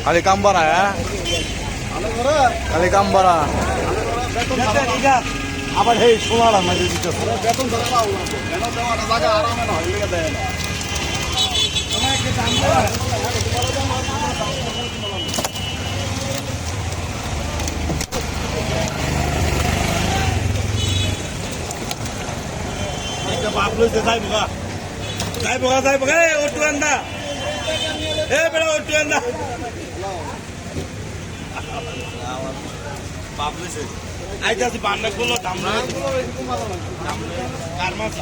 খালি কাম বাড়া, খালি কাম বাড়া। আবার এই সোনারা মাঝে দিতেছে বেতন ধরে আরামে না হইলে দেয় না। বাপ লইতে যাই বোকা ওটু আন্দা বেড়া ওটু আন্দা বাপ লইছে আইতাছি বান্ডা গুলো দাম কার মাছ